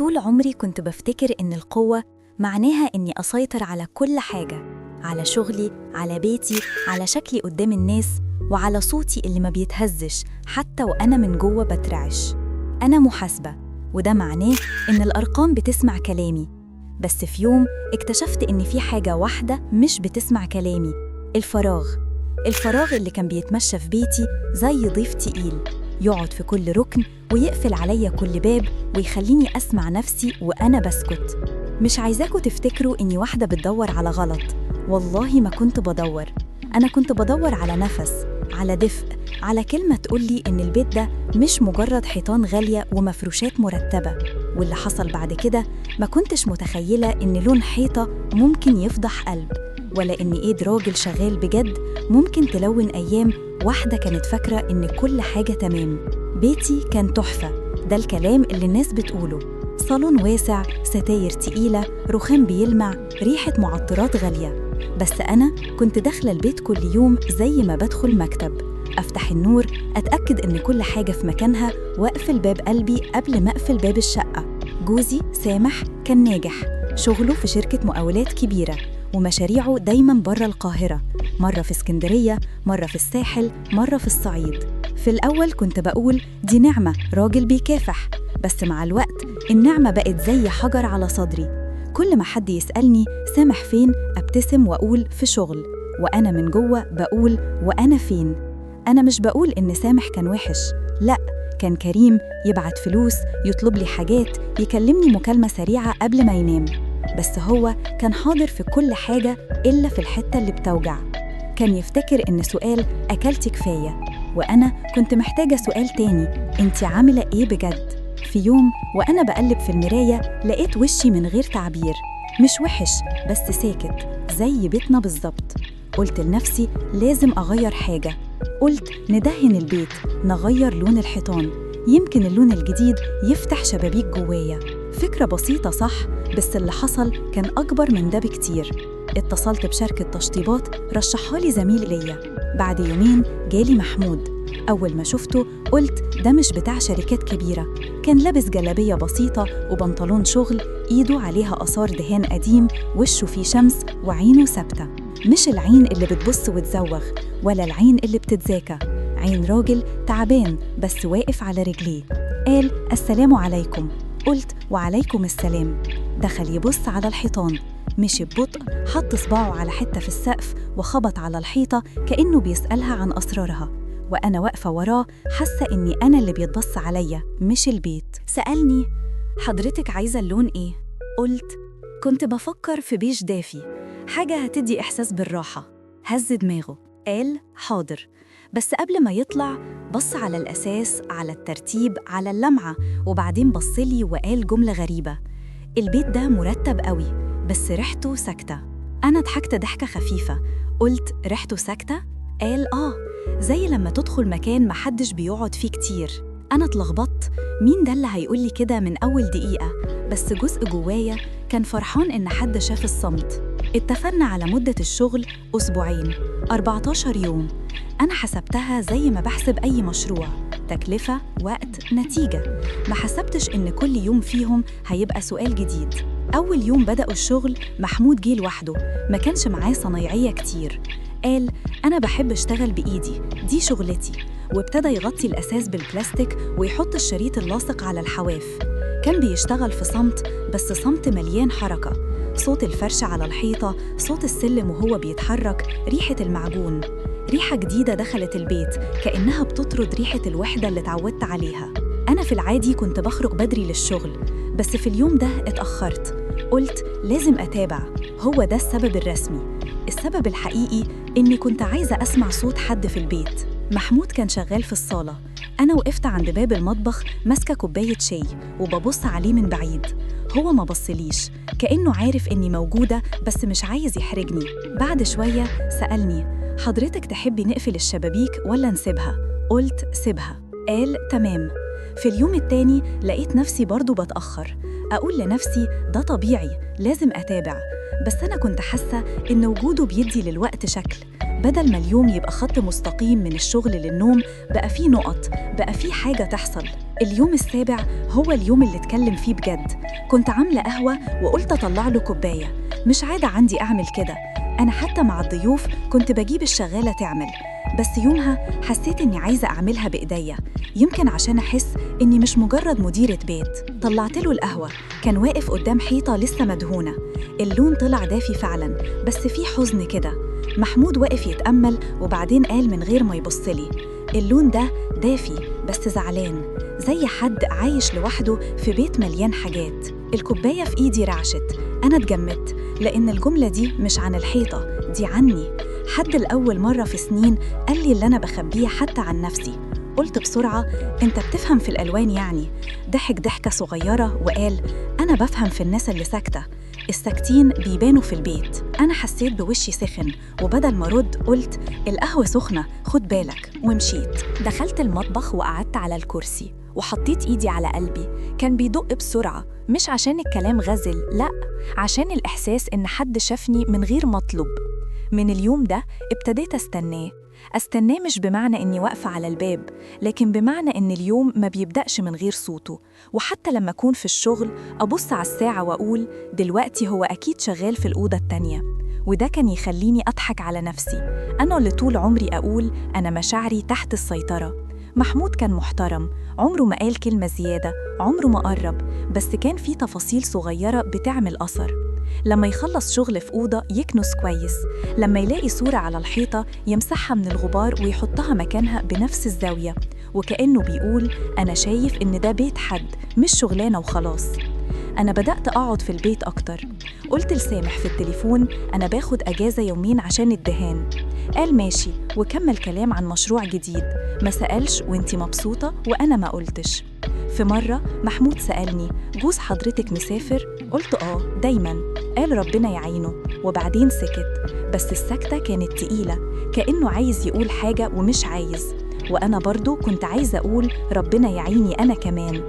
طول عمري كنت بفتكر إن القوة معناها إني أسيطر على كل حاجة، على شغلي، على بيتي، على شكلي قدام الناس، وعلى صوتي اللي ما بيتهزش حتى وأنا من جوه بترعش. أنا محاسبة، وده معناه إن الأرقام بتسمع كلامي. بس في يوم اكتشفت إن في حاجة واحدة مش بتسمع كلامي: الفراغ اللي كان بيتمشى في بيتي زي ضيف تقيل، يقعد في كل ركن ويقفل عليا كل باب ويخليني أسمع نفسي وأنا بسكت. مش عايزاكوا تفتكروا إني واحدة بتدور على غلط، والله ما كنت بدور. أنا كنت بدور على نفس، على دفء، على كلمة تقولي إن البيت ده مش مجرد حيطان غالية ومفروشات مرتبة. واللي حصل بعد كده ما كنتش متخيلة إن لون حيطة ممكن يفضح قلب، ولا إن إيد راجل شغال بجد ممكن تلون أيام واحدة كانت فاكرة إن كل حاجة تمام. بيتي كان تحفة، ده الكلام اللي الناس بتقوله. صالون واسع، ستاير تقيلة، رخام بيلمع، ريحة معطرات غالية. بس أنا كنت داخلة البيت كل يوم زي ما بدخل مكتب، أفتح النور، أتأكد إن كل حاجة في مكانها، وأقفل باب قلبي قبل ما أقفل باب الشقة. جوزي سامح كان ناجح، شغله في شركة مقاولات كبيرة، ومشاريعه دايماً برا القاهرة، مرة في اسكندرية، مرة في الساحل، مرة في الصعيد. في الأول كنت بقول دي نعمة، راجل بيكافح. بس مع الوقت النعمة بقت زي حجر على صدري. كل ما حد يسألني سامح فين، أبتسم وأقول في شغل، وأنا من جوه بقول وأنا فين؟ أنا مش بقول إن سامح كان وحش، لأ، كان كريم، يبعت فلوس، يطلب لي حاجات، يكلمني مكالمة سريعة قبل ما ينام. بس هو كان حاضر في كل حاجة إلا في الحتة اللي بتوجع. كان يفتكر إن سؤال أكلتي كفاية، وأنا كنت محتاجة سؤال تاني: أنتي عاملة إيه بجد؟ في يوم وأنا بقلب في المراية لقيت وشي من غير تعبير، مش وحش بس ساكت، زي بيتنا بالظبط. قلت لنفسي لازم أغير حاجة. قلت ندهن البيت، نغير لون الحيطان، يمكن اللون الجديد يفتح شبابيك جوايا. فكرة بسيطة صح، بس اللي حصل كان أكبر من ده بكتير. اتصلت بشركة تشطيبات رشحها لي زميل ليا. بعد يومين جالي محمود. أول ما شفته قلت ده مش بتاع شركات كبيرة. كان لابس جلابية بسيطة وبنطلون شغل، إيده عليها آثار دهان قديم، وشه فيه شمس، وعينه ثابتة، مش العين اللي بتبص وتزوغ، ولا العين اللي بتتذاكى، عين راجل تعبان بس واقف على رجليه. قال السلام عليكم. قلت وعليكم السلام. دخل يبص على الحيطان، مشي ببطء، حط صباعه على حتة في السقف وخبط على الحيطة كأنه بيسألها عن أسرارها. وأنا واقفة وراه حاسة إني أنا اللي بيتبص عليا مش البيت. سألني حضرتك عايزة اللون إيه؟ قلت كنت بفكر في بيج دافي، حاجة هتدي إحساس بالراحة. هز دماغه، قال حاضر. بس قبل ما يطلع بص على الأساس، على الترتيب، على اللمعة، وبعدين بصلي وقال جملة غريبة: البيت ده مرتب قوي بس ريحته ساكتة. أنا ضحكت ضحكة خفيفة، قلت ريحته ساكتة؟ قال زي لما تدخل مكان محدش بيقعد فيه كتير. أنا اتلخبطت، مين ده اللي هيقولي كده من أول دقيقة؟ بس جزء جوايا كان فرحان إن حد شاف الصمت. اتفقنا على مدة الشغل أسبوعين، 14 يوم. أنا حسبتها زي ما بحسب أي مشروع: تكلفة، وقت، نتيجة. ما حسبتش إن كل يوم فيهم هيبقى سؤال جديد. أول يوم بدأوا الشغل محمود جه لوحده، ما كانش معاه صنايعية كتير. قال أنا بحب أشتغل بإيدي، دي شغلتي. وابتدى يغطي الأساس بالبلاستيك ويحط الشريط اللاصق على الحواف. كان بيشتغل في صمت، بس صمت مليان حركة. صوت الفرش على الحيطة، صوت السلم وهو بيتحرك، ريحة المعجون. ريحة جديدة دخلت البيت كأنها بتطرد ريحة الوحدة اللي اتعودت عليها. أنا في العادي كنت بخرج بدري للشغل، بس في اليوم ده اتأخرت. قلت لازم أتابع، هو ده السبب الرسمي. السبب الحقيقي إني كنت عايزة أسمع صوت حد في البيت. محمود كان شغال في الصالة، أنا وقفت عند باب المطبخ ماسكة كوباية شاي وببص عليه من بعيد. هو ما بصليش، كأنه عارف إني موجودة بس مش عايز يحرجني. بعد شوية سألني حضرتك تحبي نقفل الشبابيك ولا نسيبها؟ قلت سيبها. قال تمام. في اليوم التاني لقيت نفسي برضو بتأخر. أقول لنفسي ده طبيعي، لازم أتابع. بس أنا كنت حاسة إن وجوده بيدي للوقت شكل. بدل ما اليوم يبقى خط مستقيم من الشغل للنوم، بقى فيه نقط، بقى فيه حاجة تحصل. اليوم السابع هو اليوم اللي اتكلم فيه بجد. كنت عاملة قهوة وقلت أطلع له كوباية. مش عادة عندي أعمل كده، أنا حتى مع الضيوف كنت بجيب الشغالة تعمل، بس يومها حسيت إني عايزة أعملها بإيديا، يمكن عشان أحس إني مش مجرد مديرة بيت. طلعت له القهوة، كان واقف قدام حيطة لسه مدهونة. اللون طلع دافي فعلاً، بس فيه حزن كده. محمود واقف يتأمل وبعدين قال من غير ما يبصلي: اللون ده دافي بس زعلان، زي حد عايش لوحده في بيت مليان حاجات. الكوباية في إيدي رعشت، أنا اتجمدت، لأن الجملة دي مش عن الحيطة، دي عني. حد لأول مرة في سنين قال لي اللي أنا بخبيه حتى عن نفسي. قلت بسرعة: أنت بتفهم في الألوان يعني؟ ضحك ضحكة صغيرة وقال: أنا بفهم في الناس اللي ساكتة، الساكتين بيبانوا في البيت. أنا حسيت بوشي سخن، وبدل ما رد قلت: القهوة سخنة، خد بالك، ومشيت. دخلت المطبخ وقعدت على الكرسي وحطيت إيدي على قلبي. كان بيدق بسرعة، مش عشان الكلام غزل، لأ، عشان الإحساس إن حد شافني من غير مطلب. من اليوم ده ابتديت أستناه مش بمعنى إني واقفة على الباب، لكن بمعنى إن اليوم ما بيبدأش من غير صوته. وحتى لما أكون في الشغل أبص على الساعة وأقول: دلوقتي هو أكيد شغال في الأوضة التانية. وده كان يخليني أضحك على نفسي، أنا اللي طول عمري أقول أنا مشاعري تحت السيطرة. محمود كان محترم، عمره ما قال كلمة زيادة، عمره ما قرب، بس كان في تفاصيل صغيرة بتعمل أثر. لما يخلص شغل في أوضة يكنس كويس، لما يلاقي صورة على الحيطة يمسحها من الغبار ويحطها مكانها بنفس الزاوية، وكأنه بيقول: أنا شايف إن ده بيت حد، مش شغلانة وخلاص. أنا بدأت أقعد في البيت أكتر. قلت لسامح في التليفون: أنا باخد أجازة يومين عشان الدهان. قال ماشي، وكمل كلام عن مشروع جديد. ما سألش وانتي مبسوطة، وأنا ما قلتش. في مرة محمود سألني: جوز حضرتك مسافر؟ قلت دايما. قال ربنا يعينه، وبعدين سكت، بس السكتة كانت تقيلة، كأنه عايز يقول حاجة ومش عايز. وأنا برضو كنت عايزة أقول ربنا يعيني أنا كمان.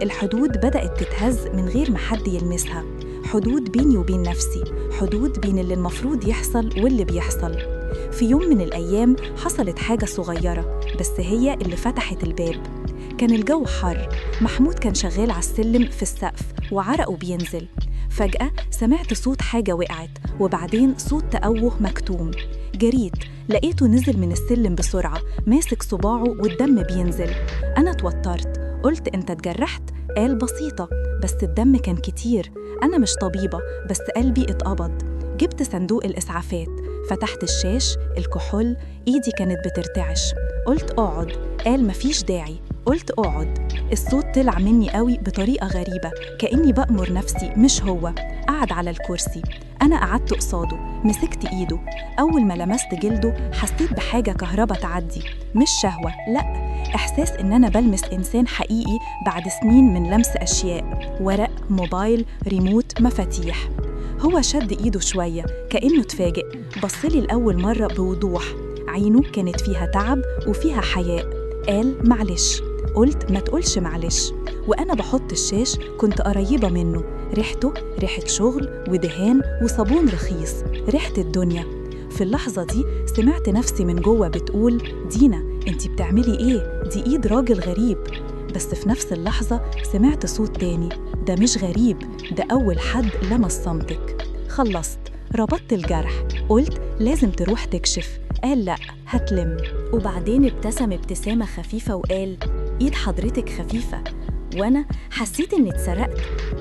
الحدود بدأت تتهز من غير ما حد يلمسها، حدود بيني وبين نفسي، حدود بين اللي المفروض يحصل واللي بيحصل. في يوم من الأيام حصلت حاجة صغيرة، بس هي اللي فتحت الباب. كان الجو حر، محمود كان شغال على السلم في السقف وعرقه بينزل. فجأة سمعت صوت حاجة وقعت، وبعدين صوت تأوه مكتوم. جريت، لقيته نزل من السلم بسرعة، ماسك صباعه والدم بينزل. أنا اتوترت، قلت: أنت اتجرحت؟ قال: بسيطة، بس الدم كان كتير. أنا مش طبيبة، بس قلبي اتقبض. جبت صندوق الإسعافات، فتحت الشاش، الكحول، إيدي كانت بترتعش. قلت: اقعد. قال: مفيش داعي. قلت: اقعد. الصوت طلع مني قوي بطريقة غريبة، كأني بأمر نفسي مش هو. قعد على الكرسي، أنا قعدت قصاده، مسكت إيده. أول ما لمست جلده حسيت بحاجة كهربا تعدي، مش شهوة، لأ، إحساس إن أنا بلمس إنسان حقيقي بعد سنين من لمس أشياء، ورق، موبايل، ريموت، مفاتيح. هو شد إيده شوية كأنه اتفاجئ، بصلي لأول مرة بوضوح، عينه كانت فيها تعب وفيها حياء. قال: معلش. قلت: ما تقولش معلش. وأنا بحط الشاش كنت قريبة منه، ريحته ريحة شغل ودهان وصابون رخيص، ريحة الدنيا. في اللحظة دي سمعت نفسي من جوه بتقول: دينا، انتي بتعملي ايه؟ دي ايد راجل غريب. بس في نفس اللحظة سمعت صوت تاني: ده مش غريب، ده أول حد لمس صمتك. خلصت، ربطت الجرح، قلت: لازم تروح تكشف. قال: لأ، هتلم. وبعدين ابتسم ابتسامة خفيفة وقال: إيد حضرتك خفيفة. وأنا حسيت إني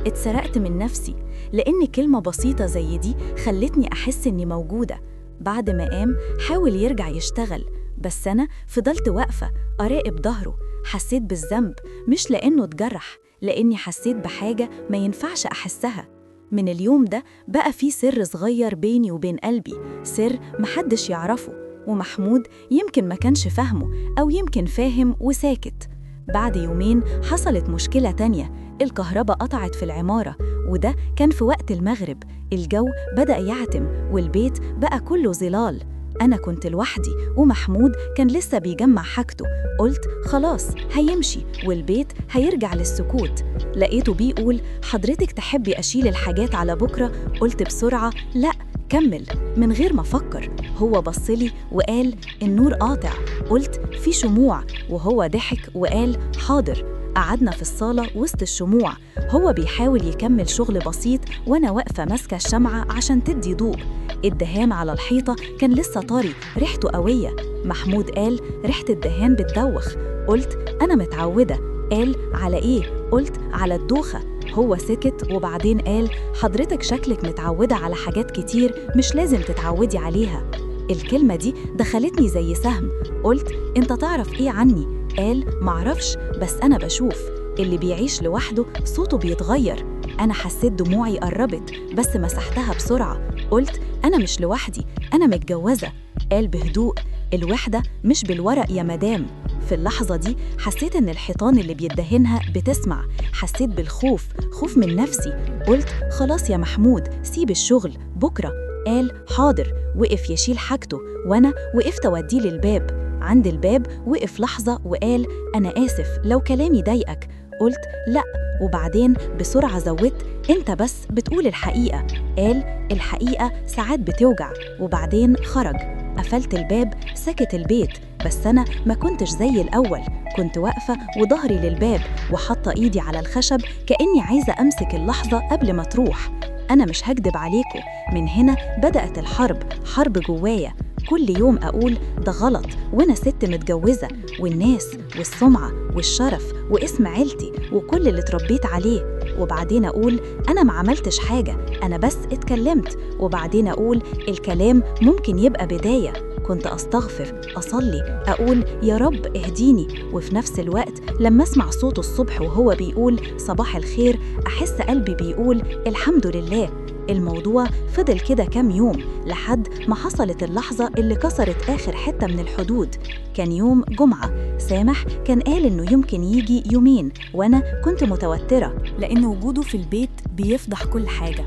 اتسرقت من نفسي، لأن كلمة بسيطة زي دي خلتني أحس إني موجودة. بعد ما قام حاول يرجع يشتغل، بس أنا فضلت واقفة أراقب ظهره. حسيت بالذنب، مش لأنه اتجرح، لأني حسيت بحاجة ما ينفعش أحسها. من اليوم ده بقى في سر صغير بيني وبين قلبي، سر محدش يعرفه، ومحمود يمكن ما كانش فاهمه، أو يمكن فاهم وساكت. بعد يومين حصلت مشكلة تانية، الكهرباء قطعت في العمارة، وده كان في وقت المغرب. الجو بدأ يعتم والبيت بقى كله ظلال. أنا كنت لوحدي ومحمود كان لسه بيجمع حاجته. قلت: خلاص هيمشي والبيت هيرجع للسكوت. لقيته بيقول: حضرتك تحبي أشيل الحاجات على بكرة؟ قلت بسرعة: لأ، كمل. من غير ما أفكر هو بصلي وقال: النور قاطع. قلت: في شموع. وهو ضحك وقال: حاضر. قعدنا في الصالة وسط الشموع، هو بيحاول يكمل شغل بسيط وأنا واقفة ماسكة الشمعة عشان تدي ضوء. الدهان على الحيطة كان لسه طري، ريحته قوية. محمود قال: ريحة الدهان بتدوخ. قلت: أنا متعودة. قال: على إيه؟ قلت: على الدوخة. هو سكت وبعدين قال: حضرتك شكلك متعودة على حاجات كتير مش لازم تتعودي عليها. الكلمة دي دخلتني زي سهم. قلت: انت تعرف ايه عني؟ قال: معرفش، بس انا بشوف اللي بيعيش لوحده صوته بيتغير. انا حسيت دموعي قربت بس مسحتها بسرعة. قلت: انا مش لوحدي، انا متجوزة. قال بهدوء: الوحدة مش بالورق يا مدام. في اللحظة دي حسيت إن الحيطان اللي بيدهنها بتسمع، حسيت بالخوف، خوف من نفسي. قلت: خلاص يا محمود، سيب الشغل بكرة. قال: حاضر. وقف يشيل حاجته وأنا وقفت أوديه للباب. عند الباب وقف لحظة وقال: أنا آسف لو كلامي ضايقك. قلت: لأ. وبعدين بسرعة زودت: أنت بس بتقول الحقيقة. قال: الحقيقة ساعات بتوجع. وبعدين خرج. قفلت الباب، سكت البيت، بس أنا ما كنتش زي الأول. كنت واقفة وظهري للباب وحاطة إيدي على الخشب كأني عايزة أمسك اللحظة قبل ما تروح. أنا مش هكدب عليكم، من هنا بدأت الحرب، حرب جوايا. كل يوم أقول ده غلط وأنا ست متجوزة، والناس والسمعة والشرف واسم عيلتي وكل اللي اتربيت عليه. وبعدين أقول أنا ما عملتش حاجة، أنا بس اتكلمت. وبعدين أقول الكلام ممكن يبقى بداية. كنت أستغفر، أصلي، أقول يا رب اهديني. وفي نفس الوقت لما أسمع صوته الصبح وهو بيقول صباح الخير، أحس قلبي بيقول الحمد لله. الموضوع فضل كده كام يوم لحد ما حصلت اللحظة اللي كسرت آخر حتة من الحدود. كان يوم جمعة. سامح كان قال إنه يمكن يجي يومين، وأنا كنت متوترة لأن وجوده في البيت بيفضح كل حاجة.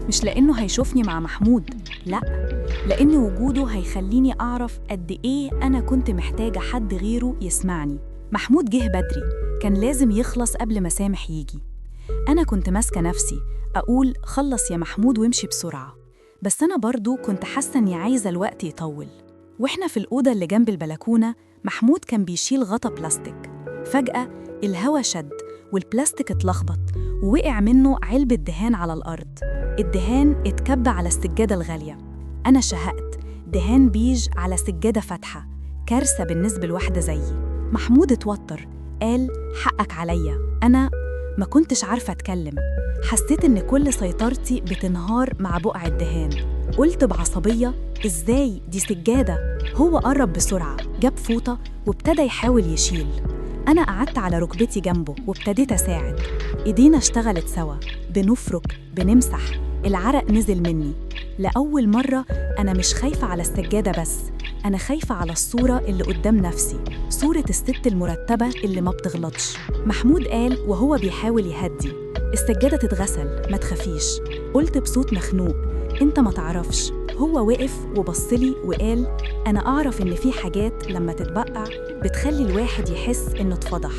مش لأنه هيشوفني مع محمود، لأ، لأن وجوده هيخليني أعرف قد إيه أنا كنت محتاجة حد غيره يسمعني. محمود جه بدري، كان لازم يخلص قبل ما سامح يجي. أنا كنت ماسكة نفسي أقول خلص يا محمود وامشي بسرعة، بس أنا برضو كنت حاسة إني عايزة الوقت يطول. وإحنا في الأوضة اللي جنب البلكونة، محمود كان بيشيل غطا بلاستيك. فجأة الهوا شد والبلاستيك اتلخبط ووقع منه علبة دهان على الأرض. الدهان اتكب على السجادة الغالية. أنا شهقت، دهان بيج على سجادة فاتحة، كارثة بالنسبة لواحدة زيي. محمود اتوتر، قال حقك عليا. أنا ما كنتش عارفة أتكلم، حسيت إن كل سيطرتي بتنهار مع بقع الدهان. قلت بعصبية إزاي دي سجادة؟ هو قرب بسرعة، جاب فوطة وابتدى يحاول يشيل. أنا قعدت على ركبتي جنبه وابتديت أساعد. إيدينا اشتغلت سوا، بنفرك، بنمسح. العرق نزل مني. لأول مرة أنا مش خايفة على السجادة بس، أنا خايفة على الصورة اللي قدام نفسي، صورة الست المرتبة اللي ما بتغلطش. محمود قال وهو بيحاول يهدي: السجادة تتغسل، ما تخافيش. قلت بصوت مخنوق: أنت ما تعرفش. هو وقف وبصلي وقال: أنا أعرف إن في حاجات لما تتبقع بتخلي الواحد يحس إنه اتفضح.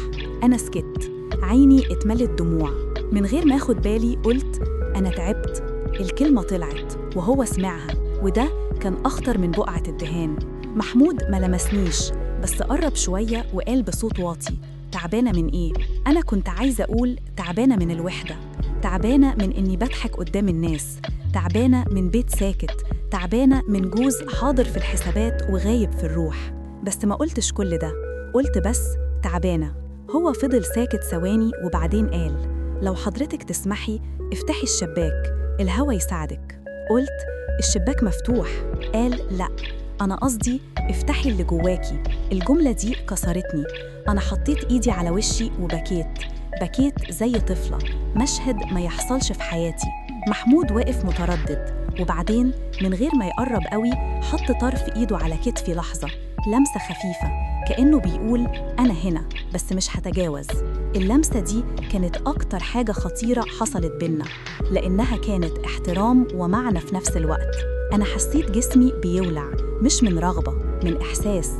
أنا سكت، عيني اتملت دموع. من غير ما أخد بالي قلت: أنا تعبت. الكلمة طلعت وهو سمعها، وده كان أخطر من بقعة الدهان. محمود ما لمسنيش، بس قرب شوية وقال بصوت واطي: تعبانة من إيه؟ أنا كنت عايزة أقول تعبانة من الوحدة، تعبانة من إني بضحك قدام الناس، تعبانة من بيت ساكت، تعبانة من جوز حاضر في الحسابات وغايب في الروح. بس ما قلتش كل ده، قلت بس تعبانة. هو فضل ساكت ثواني وبعدين قال: لو حضرتك تسمحي افتحي الشباك، الهوا يساعدك. قلت: الشباك مفتوح. قال: لا، أنا قصدي افتحي اللي جواكي. الجملة دي كسرتني. أنا حطيت إيدي على وشي وبكيت زي طفلة، مشهد ما يحصلش في حياتي. محمود واقف متردد، وبعدين من غير ما يقرب قوي حط طرف إيده على كتفي لحظة، لمسة خفيفة كأنه بيقول أنا هنا بس مش هتجاوز. اللمسة دي كانت أكتر حاجة خطيرة حصلت بينا، لأنها كانت احترام ومعنى في نفس الوقت. أنا حسيت جسمي بيولع، مش من رغبة، من إحساس.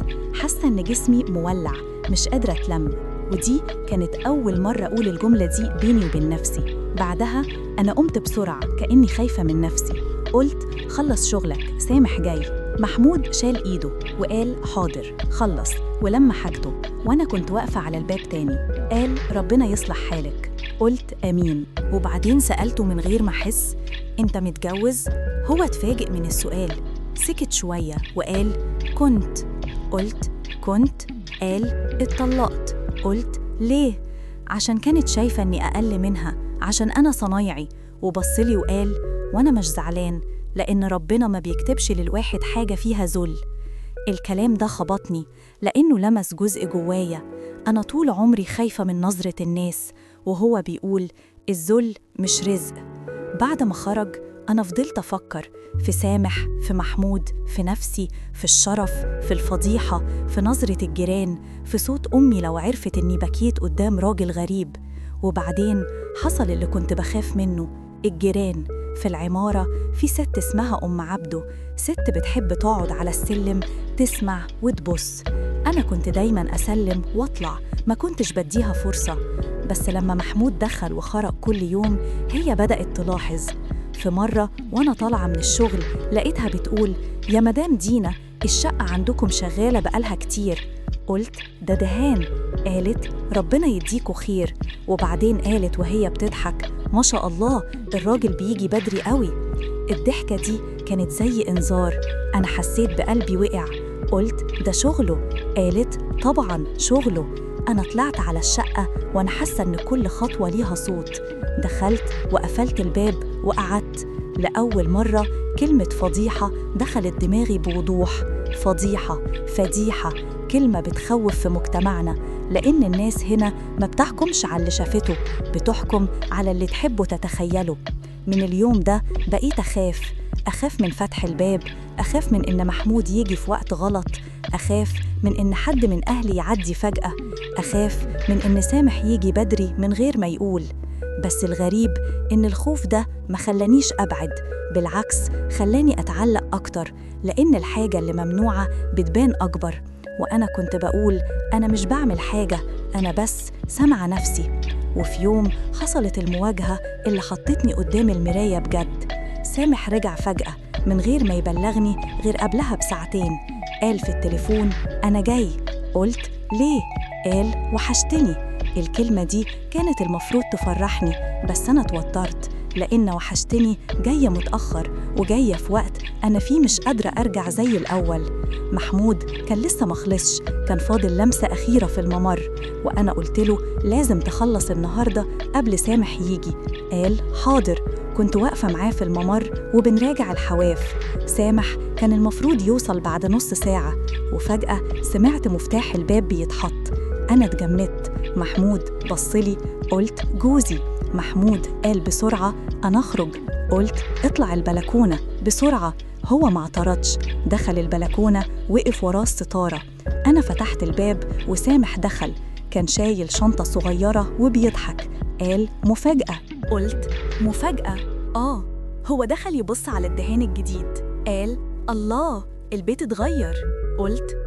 حاسة إن جسمي مولع، مش قادرة أتلم. ودي كانت أول مرة أقول الجملة دي بيني وبين نفسي. بعدها أنا قمت بسرعة كأني خايفة من نفسي. قلت: خلص شغلك، سامح جاي. محمود شال إيده وقال حاضر خلص ولما حاجته، وأنا كنت واقفة على الباب تاني. قال ربنا يصلح حالك. قلت آمين. وبعدين سألته من غير ما أحس أنت متجوز؟ هو اتفاجئ من السؤال، سكت شوية وقال كنت. قلت كنت؟ قال اتطلقت. قلت ليه؟ عشان كانت شايفة أني أقل منها، عشان أنا صنايعي. وبصلي وقال وأنا مش زعلان، لأن ربنا ما بيكتبش للواحد حاجة فيها ذل. الكلام ده خبطني لأنه لمس جزء جوايا. أنا طول عمري خايفة من نظرة الناس، وهو بيقول الذل مش رزق. بعد ما خرج أنا فضلت أفكر في سامح، في محمود، في نفسي، في الشرف، في الفضيحة، في نظرة الجيران، في صوت أمي لو عرفت إني بكيت قدام راجل غريب. وبعدين حصل اللي كنت بخاف منه. الجيران في العمارة في ست اسمها أم عبده، ست بتحب تقعد على السلم تسمع وتبص. أنا كنت دايماً أسلم وأطلع، ما كنتش بديها فرصة. بس لما محمود دخل وخرج كل يوم هي بدأت تلاحظ. في مرة وأنا طالعة من الشغل لقيتها بتقول يا مدام دينا الشقة عندكم شغالة بقالها كتير. قلت ده دهان. قالت ربنا يديكوا خير. وبعدين قالت وهي بتضحك ما شاء الله الراجل بيجي بدري قوي. الضحكة دي كانت زي إنذار، أنا حسيت بقلبي وقع. قلت ده شغله. قالت طبعاً شغله. أنا طلعت على الشقة وأنا حاسة إن كل خطوة ليها صوت. دخلت وقفلت الباب وقعدت. لأول مرة كلمة فضيحة دخلت دماغي بوضوح. فضيحة، فديحة، كلمة بتخوف في مجتمعنا، لأن الناس هنا ما بتحكمش على اللي شافته، بتحكم على اللي تحبه تتخيله. من اليوم ده بقيت أخاف من فتح الباب، أخاف من إن محمود يجي في وقت غلط، أخاف من إن حد من أهلي يعدي فجأة، أخاف من إن سامح يجي بدري من غير ما يقول. بس الغريب إن الخوف ده ما خلانيش أبعد، بالعكس خلاني أتعلق أكتر، لأن الحاجة اللي ممنوعة بتبان أكبر. وأنا كنت بقول أنا مش بعمل حاجة، أنا بس سامعة نفسي. وفي يوم حصلت المواجهة اللي حطتني قدام المراية بجد. سامح رجع فجأة من غير ما يبلغني غير قبلها بساعتين. قال في التليفون أنا جاي. قلت ليه؟ قال وحشتني. الكلمة دي كانت المفروض تفرحني، بس أنا اتوترت لأن وحشتني جاية متأخر وجاية في وقت أنا فيه مش قادرة أرجع زي الأول. محمود كان لسه مخلصش، كان فاضل لمسة أخيرة في الممر، وأنا قلت له لازم تخلص النهاردة قبل سامح يجي. قال حاضر. كنت واقفة معاه في الممر وبنراجع الحواف. سامح كان المفروض يوصل بعد نص ساعة، وفجأة سمعت مفتاح الباب بيتحط. أنا اتجمدت. محمود بصلي. قلت جوزي. محمود قال بسرعة أنا أخرج. قلت اطلع البلكونة بسرعة. هو ما اعترضش، دخل البلكونة، وقف وراه الستارة. أنا فتحت الباب وسامح دخل، كان شايل شنطة صغيرة وبيضحك. قال مفاجأة. قلت مفاجأة؟ هو دخل يبص على الدهان الجديد. قال الله البيت اتغير. قلت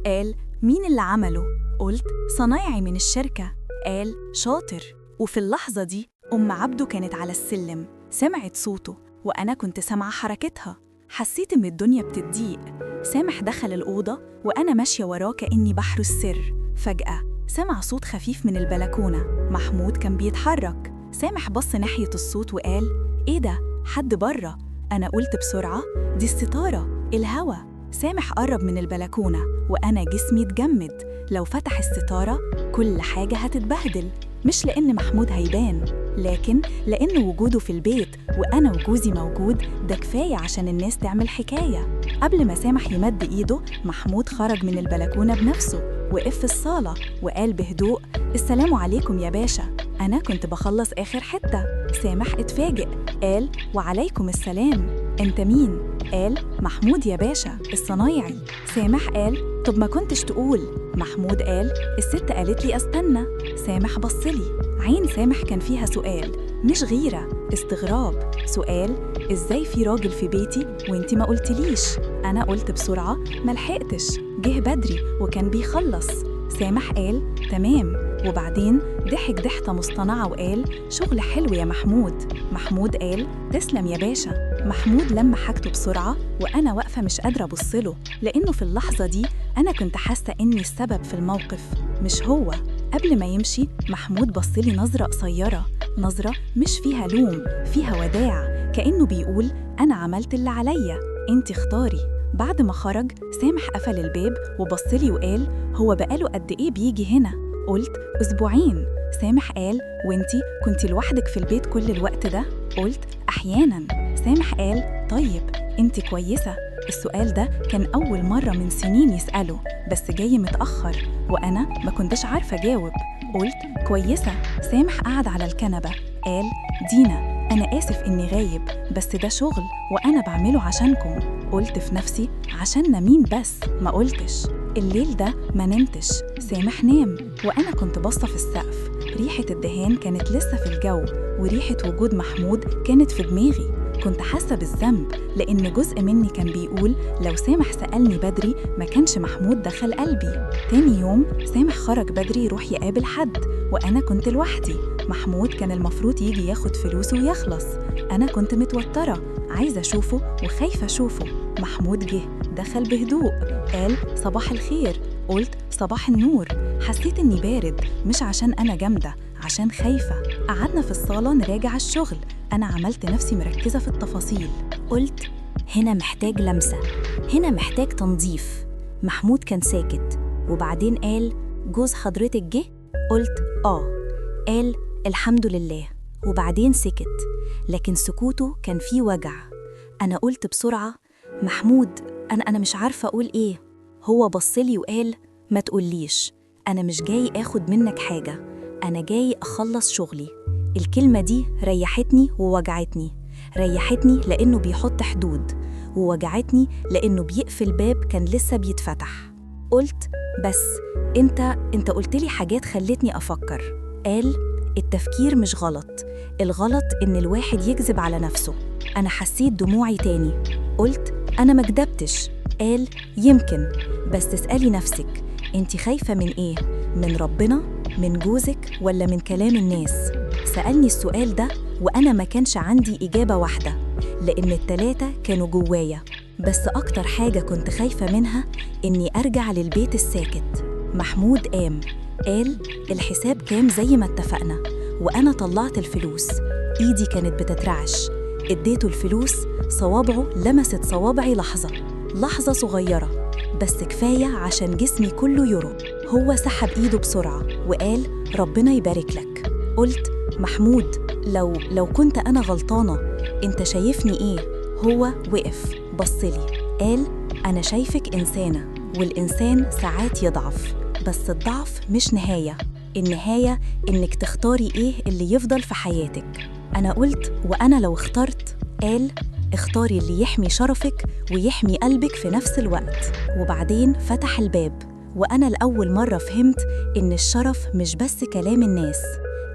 قال مين اللي عمله؟ قلت صنايعي من الشركة. قال شاطر. وفي اللحظة دي أم عبده كانت على السلم، سمعت صوته وأنا كنت سامعة حركتها. حسيت إن الدنيا بتضيق. سامح دخل الأوضة وأنا ماشية وراه كأني بحرس سر. فجأة سمع صوت خفيف من البلكونة. محمود كان بيتحرك. سامح بص ناحية الصوت وقال إيه ده؟ حد بره. أنا قلت بسرعة دي الستارة، الهوا. سامح قرب من البلكونة وأنا جسمي اتجمد. لو فتح الستارة كل حاجة هتتبهدل، مش لأن محمود هيبان، لكن لأن وجوده في البيت وأنا وجوزي موجود ده كفاية عشان الناس تعمل حكاية. قبل ما سامح يمد إيده محمود خرج من البلكونة بنفسه، وقف في الصالة وقال بهدوء السلام عليكم يا باشا. أنا كنت بخلص آخر حتة. سامح اتفاجئ، قال وعليكم السلام. أنت مين؟ قال محمود يا باشا الصنايعي. سامح قال طب ما كنتش تقول. محمود قال الست قالت لي أستنى. سامح بصلي، عين سامح كان فيها سؤال مش غيرة، استغراب. سؤال إزاي في راجل في بيتي وإنتي ما قلتليش؟ أنا قلت بسرعة ملحقتش، جه بدري وكان بيخلص. سامح قال تمام، وبعدين ضحك ضحكة مصطنعة وقال شغل حلو يا محمود. محمود قال تسلم يا باشا. محمود لما حاجته بسرعة وأنا واقفة مش قادرة أبصله، لأنه في اللحظة دي أنا كنت حاسة إني السبب في الموقف مش هو. قبل ما يمشي محمود بصلي نظرة قصيرة، نظرة مش فيها لوم، فيها وداع، كأنه بيقول أنا عملت اللي عليا، أنت اختاري. بعد ما خرج سامح قفل الباب وبصلي وقال هو بقاله قد إيه بيجي هنا؟ قلت 2 أسبوع. سامح قال وانتي كنتي لوحدك في البيت كل الوقت ده؟ قلت أحياناً. سامح قال طيب انتي كويسة؟ السؤال ده كان أول مرة من سنين يسأله، بس جاي متأخر وأنا ما كنتش عارفة أجاوب. قلت كويسة. سامح قعد على الكنبة قال دينا أنا آسف إني غايب، بس ده شغل وأنا بعمله عشانكم. قلت في نفسي عشاننا مين بس؟ ما قلتش. الليل ده ما نمتش، سامح نام وأنا كنت باصة في السقف. ريحة الدهان كانت لسه في الجو، وريحة وجود محمود كانت في دماغي. كنت حاسة بالذنب لأن جزء مني كان بيقول لو سامح سألني بدري ما كانش محمود دخل قلبي. تاني يوم سامح خرج بدري يروح يقابل حد وأنا كنت لوحدي. محمود كان المفروض يجي ياخد فلوسه ويخلص. أنا كنت متوترة عايزة أشوفه وخايفة أشوفه. محمود جه دخل بهدوء قال صباح الخير. قلت صباح النور. حسيت إني بارد، مش عشان أنا جامدة، عشان خايفة. قعدنا في الصالة نراجع الشغل، أنا عملت نفسي مركزة في التفاصيل. قلت هنا محتاج لمسة، هنا محتاج تنظيف. محمود كان ساكت وبعدين قال جوز حضرتك جه؟ قلت قال الحمد لله، وبعدين سكت، لكن سكوته كان فيه وجع. أنا قلت بسرعة محمود أنا مش عارفة أقول إيه. هو بصلي وقال ما تقوليش، أنا مش جاي آخد منك حاجة، أنا جاي أخلص شغلي. الكلمة دي ريحتني ووجعتني. ريحتني لأنه بيحط حدود، ووجعتني لأنه بيقفل باب كان لسه بيتفتح. قلت بس انت قلتلي حاجات خلتني أفكر. قال التفكير مش غلط، الغلط إن الواحد يكذب على نفسه. أنا حسيت دموعي تاني. قلت أنا ما كدبتش. قال يمكن، بس اسألي نفسك انت خايفة من إيه؟ من ربنا؟ من جوزك؟ ولا من كلام الناس؟ سألني السؤال ده وأنا ما كانش عندي إجابة واحدة، لأن التلاتة كانوا جوايا. بس أكتر حاجة كنت خايفة منها إني أرجع للبيت الساكت. محمود قال الحساب كام زي ما اتفقنا، وأنا طلعت الفلوس. إيدي كانت بتترعش. اديته الفلوس، صوابعه لمست صوابعي لحظة صغيرة، بس كفاية عشان جسمي كله يرق. هو سحب إيده بسرعة وقال ربنا يبارك لك. قلت محمود لو كنت أنا غلطانة أنت شايفني إيه؟ هو وقف بصلي قال أنا شايفك إنسانة، والإنسان ساعات يضعف، بس الضعف مش نهاية. النهاية إنك تختاري إيه اللي يفضل في حياتك. أنا قلت وأنا لو اخترت؟ قال اختاري اللي يحمي شرفك ويحمي قلبك في نفس الوقت. وبعدين فتح الباب، وأنا لأول مرة فهمت إن الشرف مش بس كلام الناس،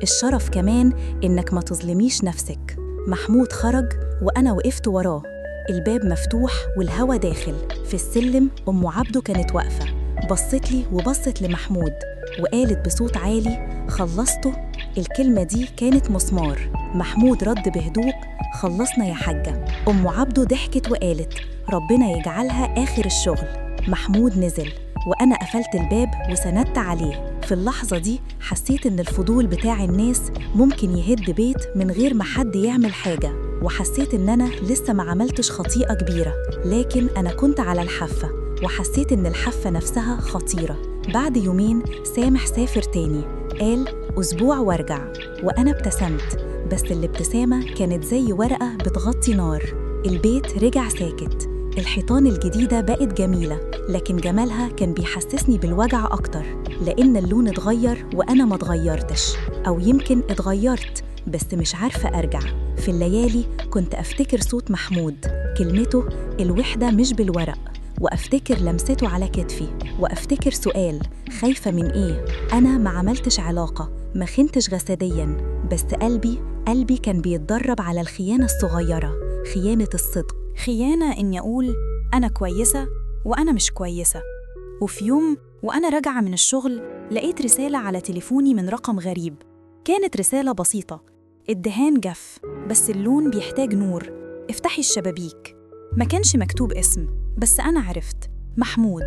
الشرف كمان إنك ما تظلميش نفسك. محمود خرج وأنا وقفت وراه، الباب مفتوح والهوا داخل. في السلم أم عبده كانت واقفة، بصت لي وبصت لمحمود وقالت بصوت عالي خلصته؟ الكلمة دي كانت مسمار. محمود رد بهدوء خلصنا يا حاجة. أم عبده ضحكت وقالت ربنا يجعلها آخر الشغل. محمود نزل وأنا قفلت الباب وسندت عليه. في اللحظة دي حسيت إن الفضول بتاع الناس ممكن يهد بيت من غير ما حد يعمل حاجة، وحسيت إن أنا لسه ما عملتش خطيئة كبيرة، لكن أنا كنت على الحافة، وحسيت إن الحافة نفسها خطيرة. بعد يومين سامح سافر تاني، قال 1 أسبوع وارجع، وأنا ابتسمت، بس الابتسامة كانت زي ورقة بتغطي نار. البيت رجع ساكت، الحيطان الجديدة بقت جميلة، لكن جمالها كان بيحسسني بالوجع أكتر، لأن اللون اتغير وأنا ما اتغيرتش، أو يمكن اتغيرت بس مش عارفة أرجع. في الليالي كنت أفتكر صوت محمود، كلمته الوحدة مش بالورق، وأفتكر لمسته على كتفي، وأفتكر سؤال خايفة من إيه؟ أنا ما عملتش علاقة، ما خنتش جسدياً، بس قلبي كان بيتدرب على الخيانة الصغيرة، خيانة الصدق، خيانة إني أقول أنا كويسة وأنا مش كويسة. وفي يوم وأنا راجعة من الشغل لقيت رسالة على تليفوني من رقم غريب. كانت رسالة بسيطة، الدهان جف بس اللون بيحتاج نور، افتحي الشبابيك. ما كانش مكتوب اسم، بس أنا عرفت، محمود.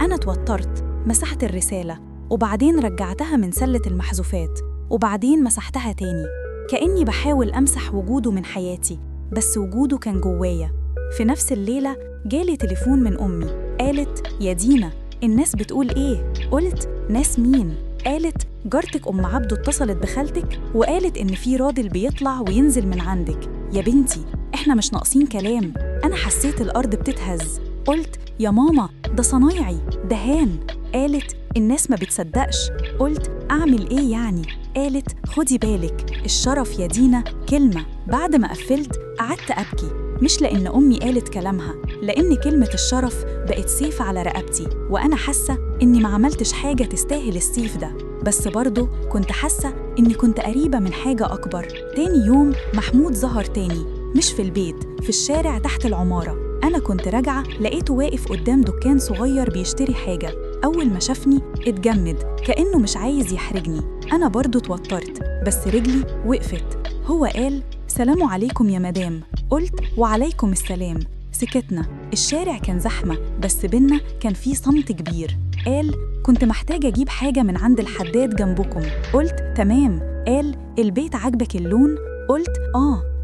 أنا اتوترت، مسحت الرسالة وبعدين رجعتها من سلة المحذوفات وبعدين مسحتها تاني، كأني بحاول أمسح وجوده من حياتي، بس وجوده كان جوايا. في نفس الليلة جالي تليفون من أمي، قالت: يا دينا، الناس بتقول إيه؟ قلت: ناس مين؟ قالت: جارتك أم عبده اتصلت بخالتك وقالت إن في راجل بيطلع وينزل من عندك. يا بنتي، إحنا مش ناقصين كلام. أنا حسيت الأرض بتتهز. قلت: يا ماما، ده صنايعي، دهان. قالت: الناس ما بتصدقش. قلت: أعمل إيه يعني؟ قالت: خدي بالك، الشرف يا دينا كلمة. بعد ما قفلت قعدت أبكي، مش لأن أمي قالت كلامها، لأن كلمة الشرف بقت سيف على رقبتي، وأنا حاسة إني ما عملتش حاجة تستاهل السيف ده، بس برضه كنت حاسة إني كنت قريبة من حاجة أكبر. تاني يوم محمود ظهر تاني، مش في البيت، في الشارع تحت العمارة. أنا كنت راجعة لقيته واقف قدام دكان صغير بيشتري حاجة. أول ما شافني اتجمد كأنه مش عايز يحرجني. أنا برضه اتوترت، بس رجلي وقفت. هو قال: سلام عليكم يا مدام. قلت: وعليكم السلام. سكتنا. الشارع كان زحمة، بس بينا كان في صمت كبير. قال: كنت محتاجة أجيب حاجة من عند الحداد جنبكم. قلت: تمام. قال: البيت عجبك اللون؟ قلت: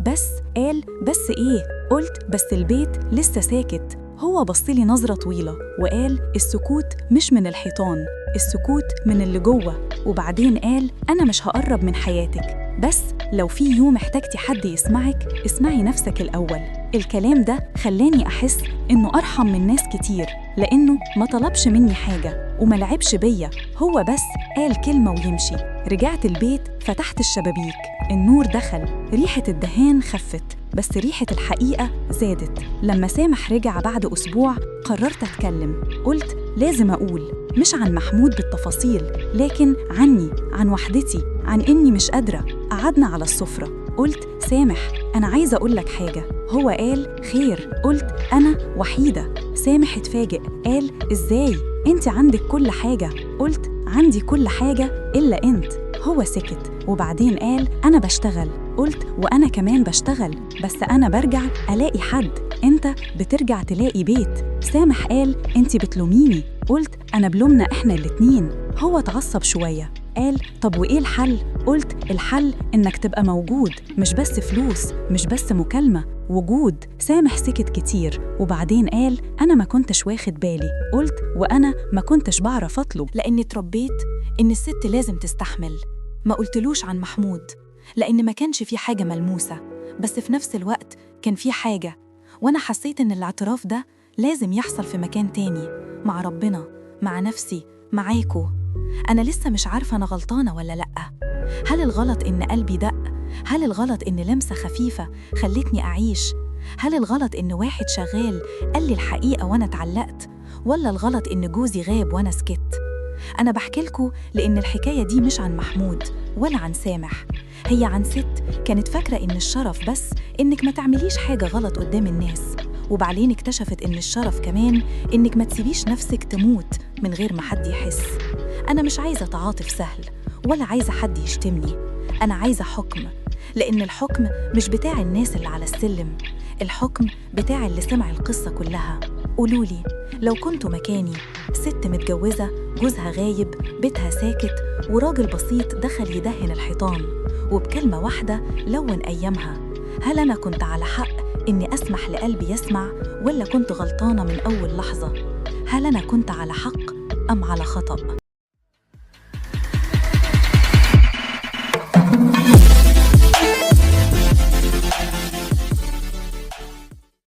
بس. قال: بس إيه؟ قلت: بس البيت لسه ساكت. هو بصلي نظرة طويلة وقال: السكوت مش من الحيطان، السكوت من اللي جوه. وبعدين قال: أنا مش هقرب من حياتك، بس لو في يوم احتاجتي حد يسمعك، اسمعي نفسك الأول. الكلام ده خلاني أحس إنه أرحم من ناس كتير، لأنه ما طلبش مني حاجة وما لعبش بيا، هو بس قال كلمة ويمشي. رجعت البيت، فتحت الشبابيك، النور دخل، ريحة الدهان خفت، بس ريحة الحقيقة زادت. لما سامح رجع بعد أسبوع قررت أتكلم. قلت: لازم أقول، مش عن محمود بالتفاصيل، لكن عني، عن وحدتي، عن إني مش قادرة. قعدنا على السفرة. قلت: سامح، أنا عايزة أقول لك حاجة. هو قال: خير. قلت: أنا وحيدة. سامح اتفاجئ، قال: إزاي؟ أنت عندك كل حاجة. قلت: عندي كل حاجة إلا أنت. هو سكت وبعدين قال: أنا بشتغل. قلت: وأنا كمان بشتغل، بس أنا برجع ألاقي حد، أنت بترجع تلاقي بيت. سامح قال: أنت بتلوميني. قلت: أنا بلومنا إحنا الاتنين. هو اتعصب شوية، قال: طب وإيه الحل؟ قلت: الحل إنك تبقى موجود، مش بس فلوس، مش بس مكالمة، وجود. سامح سكت كتير وبعدين قال: أنا ما كنتش واخد بالي. قلت: وأنا ما كنتش بعرف أطلب، لأني اتربيت إن الست لازم تستحمل. ما قلتلوش عن محمود لأن ما كانش في حاجة ملموسة، بس في نفس الوقت كان في حاجة، وأنا حسيت إن الاعتراف ده لازم يحصل في مكان تاني، مع ربنا، مع نفسي، معاكو. أنا لسه مش عارفة أنا غلطانة ولا لأ. هل الغلط إن قلبي دق؟ هل الغلط إن لمسة خفيفة خلتني أعيش؟ هل الغلط إن واحد شغال قال لي الحقيقة وأنا اتعلقت؟ ولا الغلط إن جوزي غاب وأنا سكت؟ أنا بحكيلكوا لأن الحكاية دي مش عن محمود ولا عن سامح، هي عن ست كانت فاكرة إن الشرف بس إنك ما تعمليش حاجة غلط قدام الناس، وبعدين اكتشفت إن الشرف كمان إنك ما تسيبيش نفسك تموت من غير ما حد يحس. أنا مش عايزة تعاطف سهل ولا عايزة حد يشتمني، أنا عايزة حكم، لأن الحكم مش بتاع الناس اللي على السلم، الحكم بتاع اللي سمع القصة كلها. قولولي لو كنتوا مكاني، ست متجوزة، جوزها غايب، بيتها ساكت، وراجل بسيط دخل يدهن الحيطان وبكلمة واحدة لون أيامها، هل أنا كنت على حق إني أسمح لقلبي يسمع، ولا كنت غلطانة من أول لحظة؟ هل أنا كنت على حق أم على خطأ؟